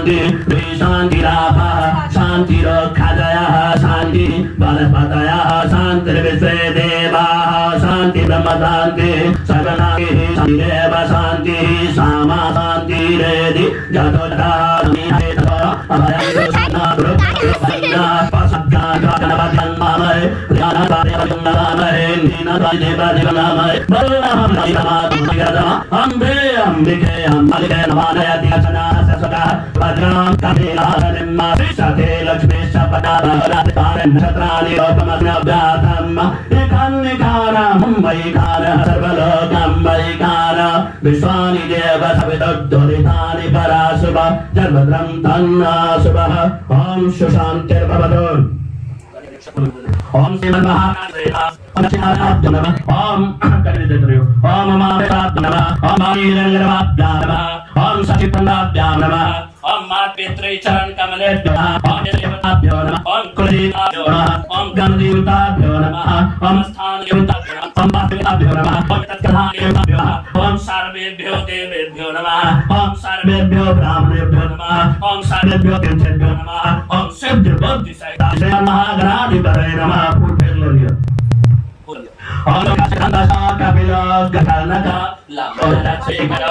शांति शांतिरापः शांतिरोक्षादयः शांति बलपतयः शांतिर्विश्वे देवाः शांति ब्रह्म शांति सर्वनाभिः शांतिरेव शांतिः सामा शांतिरेधि जतोऽथा अम्बे अम्बिके अम्बिके नमानयति भद्रां कपिलानिम्मा सते लक्ष्मी सपदारं नक्षत्राणि लोकमग्नव्यातम् एकान्निकारं वैकारः सर्वलोकं वैकार विश्वानि देव सविदुरितानि पराशुभ जन्मद्रं तन्नाशुभः ॐ सुशान्तिर्भवतु ओम श्रीमन्महादेवाय नमः ओम ओम अमावेशाभ्यां नमः ओम वीरंगरवाभ्यां नमः ओम सचिपन्नाभ्यां नमः ओम मातृ चरण कमलेभ्यः ओम देवताभ्यो नमः ओम कुलदेवताभ्यो नमः ओम गणदेवताभ्यो नमः ओम स्थानदेवताभ्यो नमः ओम वासुदेवताभ्यो नमः ओम तत्कथादेवताभ्यो नमः ओम सर्वेभ्यो देवेभ्यो नमः ओम सर्वेभ्यो ब्राह्मणेभ्यो नमः ओम सर्वेभ्यो तीर्थेभ्यो नमः ओम सिद्धिबुद्धि सहिताय महागणाधिपतये नमः पुण्यलोल्य ओम कपिलो गणनक लंबोदर